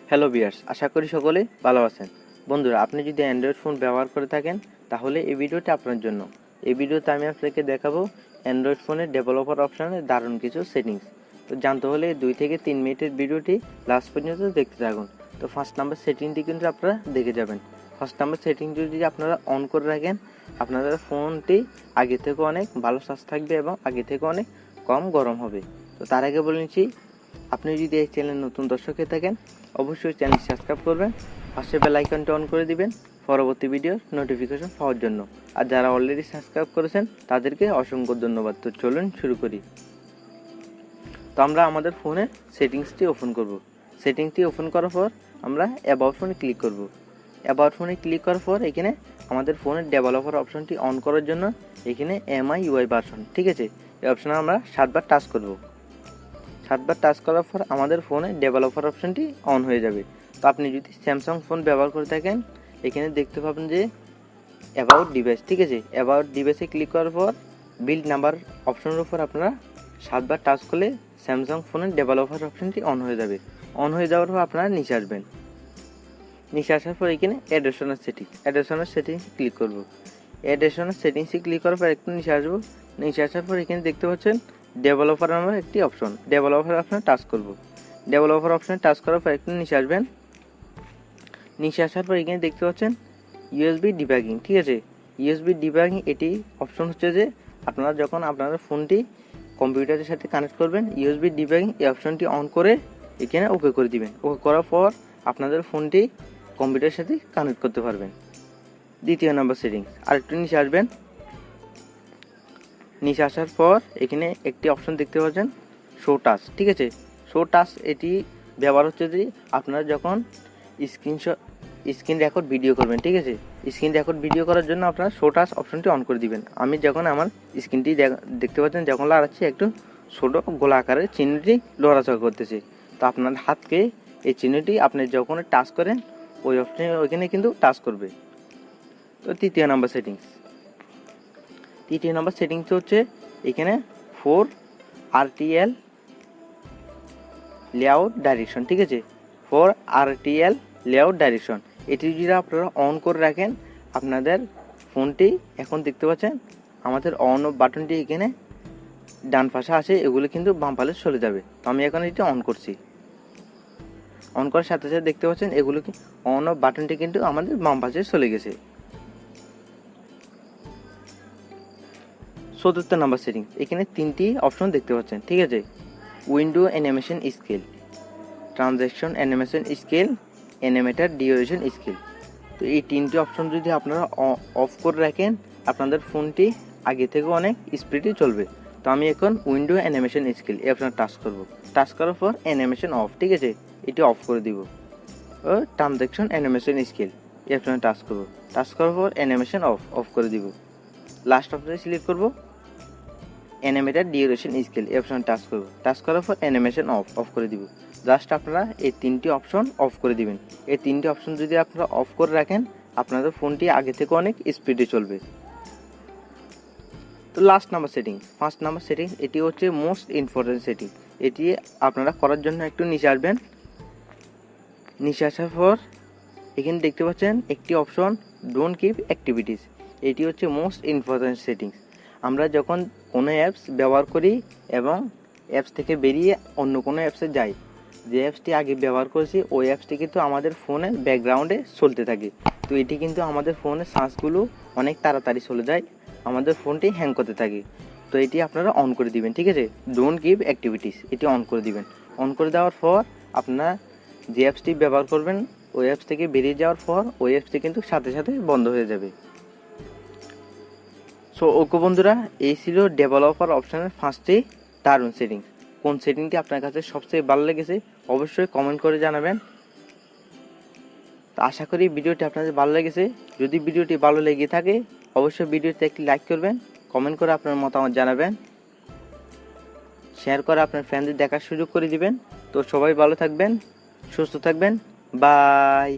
Hello viewers, আশা করি সকলে ভালো আছেন। বন্ধুরা, আপনি যদি অ্যান্ড্রয়েড ফোন ব্যবহার করে থাকেন তাহলে এই ভিডিওটি আপনার জন্য। এই ভিডিওতে আমি আপনাকে দেখাবো অ্যান্ড্রয়েড ফোনের ডেভেলপার অপশানে দারুণ কিছু সেটিংস। তো জানতে হলে 2 থেকে 3 মিনিটের ভিডিওটি লাস্ট পর্যন্ত দেখতে থাকুন। তো ফার্স্ট নাম্বার সেটিংটি কিন্তু আপনারা দেখে যাবেন। ফার্স্ট নাম্বার সেটিং যদি আপনারা অন করে রাখেন, আপনাদের ফোনটি আগে থেকে অনেক ভালো চার্জ থাকবে এবং আগে থেকে অনেক কম গরম হবে। তো তার আগে বলে নিচ্ছি, আপনি যদি এই চ্যানেল নতুন দর্শক হয়ে থাকেন অবশ্যই চ্যানেল সাবস্ক্রাইব করবেন, পাশে বেল আইকনটি অন করে দিবেন পরবর্তী ভিডিওর নোটিফিকেশন পাওয়ার জন্য। আর যারা অলরেডি সাবস্ক্রাইব করেছেন তাদেরকে অসংখ্য ধন্যবাদ। তো চলুন শুরু করি। তো আমরা আমাদের ফোনে সেটিংসটি ওপেন করব। সেটিংসটি ওপেন করার পর আমরা অ্যাবাউট ফোনে ক্লিক করব। অ্যাবাউট ফোনে ক্লিক করার পর এখানে আমাদের ফোনের ডেভেলপার অপশনটি অন করার জন্য এখানে MIUI ভার্সন, ঠিক আছে, এই অপশনে আমরা 7বার টাচ করব। 7বার টাচ করার পর আমাদের ফোনে ডেভেলপার অপশনটি অন হয়ে যাবে। তো আপনি যদি স্যামসাং ফোন ব্যবহার করে থাকেন এখানে দেখতে পাবেন যে অ্যাবাউট ডিভাইস, ঠিক আছে, অ্যাবাউট ডিভাইসে ক্লিক করার পর বিল্ড নাম্বার অপশনের উপর আপনারা 7বার টাচ করলে স্যামসাং ফোনের ডেভেলপার অপশনটি অন হয়ে যাবে। অন হয়ে যাওয়ার পর আপনারা নিচে আসবেন। নিচে আসার পর এখানে অ্যাডিশনাল সেটিংস ক্লিক করব। অ্যাডিশনাল সেটিংসে ক্লিক করার পর একটু নিচে আসবো। নিচে আসার পর এখানে দেখতে পাচ্ছেন ডেভেলপার নামের একটি অপশন, ডেভেলপার অপশনে টাচ করব। ডেভেলপার অপশনে টাচ করার পর একটু নিচে আসবেন। নিচে আসার পর এখানে দেখতে পাচ্ছেন USB ডিবাগিং, ঠিক আছে। USB ডিবাগিং এটি অপশন হচ্ছে যে আপনারা যখন আপনাদের ফোনটি কম্পিউটারের সাথে কানেক্ট করবেন USB ডিবাগিং এই অপশনটি অন করে এখানে ওকে করে দিবেন। ওকে করার পর আপনাদের ফোনটি কম্পিউটারের সাথে কানেক্ট করতে পারবেন। দ্বিতীয় নাম্বার সেটিংস, আরেকটু নিচে আসবেন। নিচে আসার পর এখানে একটি অপশন দেখতে পাচ্ছেন শো টাচ, ঠিক আছে। শো টাচ এটি ব্যবহার হচ্ছে যে আপনারা যখন স্ক্রিন রেকর্ড ভিডিও করবেন, ঠিক আছে, স্ক্রিন রেকর্ড ভিডিও করার জন্য আপনারা শো টাচ অপশনটি অন করে দিবেন। আমি যখন আমার স্ক্রিনটি দেখতে পাচ্ছেন যখন লাগাচ্ছি একটু ছোটো গোলা আকারের চিহ্নটি লড়াচড়া করতেছে। তো আপনার হাতকে এই চিহ্নটি আপনি যখন টাচ করেন ওই অপশনে ওইখানে কিন্তু টাচ করবে। তো তৃতীয় নাম্বার সেটিংস হচ্ছে এখানে 4 RTL লেআউট ডাইরেকশন, ঠিক আছে, 4 RTL লেআউট ডাইরেকশন এটি যদি আপনারা অন করে রাখেন আপনাদের ফোনটি এখন দেখতে পাচ্ছেন আমাদের অন অফ বাটনটি এখানে ডান পাশে আছে, এগুলো কিন্তু বাম পাশে চলে যাবে। তো আমি এখন এটি অন করছি। অন করার সাথে সাথে দেখতে পাচ্ছেন এগুলো কি অন অফ বাটনটি কিন্তু আমাদের বাম পাশে চলে গেছে। চতুর্থ নাম্বার সেটিং, এখানে 3টি অপশন দেখতে পাচ্ছেন, ঠিক আছে, window animation scale, transaction animation scale, animator duration scale. তো এই 3টি অপশন যদি আপনারা অফ করে রাখেন আপনাদের ফোনটি আগে থেকে অনেক স্পিডে চলবে। তো আমি এখন উইন্ডো অ্যানিমেশন স্কেল এই অপশনে টাচ করব। টাচ করার পর অ্যানিমেশন অফ, ঠিক আছে, এটি অফ করে দিব। ও ট্রানজ্যাকশন অ্যানিমেশন স্কেল এই অপশনে টাচ করব। টাচ করার পর অ্যানিমেশন অফ করে দিব। লাস্ট অপশনে সিলেক্ট করব অ্যানিমেটার ডিউরেশন স্কেল এই অপশনে টাচ করব। টাচ করার পর অ্যানিমেশন অফ করে দিব। জাস্ট আপনারা এই 3টি অপশন অফ করে দিবেন। এই 3টি অপশন যদি আপনারা অফ করে রাখেন আপনাদের ফোনটি আগে থেকে অনেক স্পিডে চলবে। তো last number setting, 5 number setting, এটি হচ্ছে মোস্ট ইম্পর্টেন্ট সেটিং। এটি আপনারা করার জন্য একটু নিচে আসবেন। নিচে আসার পর এখানে দেখতে পাচ্ছেন একটি অপশন ডোন্ট কিপ অ্যাক্টিভিটিস, এটি হচ্ছে মোস্ট ইম্পর্টেন্ট সেটিংস। আমরা যখন কোনো অ্যাপস ব্যবহার করি এবং অ্যাপস থেকে বেরিয়ে অন্য কোনো অ্যাপসে যাই, যে অ্যাপসটি আগে ব্যবহার করেছি ওই অ্যাপসটি কিন্তু আমাদের ফোনের ব্যাকগ্রাউন্ডে চলতে থাকে। তো এটি কিন্তু আমাদের ফোনের সার্চগুলো অনেক তাড়াতাড়ি চলে যায়, আমাদের ফোনটি হ্যাং করতে থাকে। তো এটি আপনারা অন করে দিবেন, ঠিক আছে, ডোন্ট গিভ অ্যাক্টিভিটিস এটি অন করে দিবেন। অন করে দেওয়ার পর আপনারা যে অ্যাপসটি ব্যবহার করবেন ওই অ্যাপস থেকে বেরিয়ে যাওয়ার পর ওই অ্যাপসটি কিন্তু সাথে সাথে বন্ধ হয়ে যাবে। সো ওকে বন্ধুরা, এই ছিল ডেভেলপার অপশানের 5টি দারুণ সেটিংস। কোন সেটিংটি আপনার কাছে সবচেয়ে ভালো লেগেছে অবশ্যই কমেন্ট করে জানাবেন। তো আশা করি ভিডিওটি আপনাদের ভালো লেগেছে। যদি ভিডিওটি ভালো লেগে থাকে অবশ্যই ভিডিওতে একটি লাইক করবেন, কমেন্ট করে আপনার মতামত জানাবেন, শেয়ার করে আপনার ফ্রেন্ডদের দেখার সুযোগ করে দিবেন। তো সবাই ভালো থাকবেন, সুস্থ থাকবেন, বাই।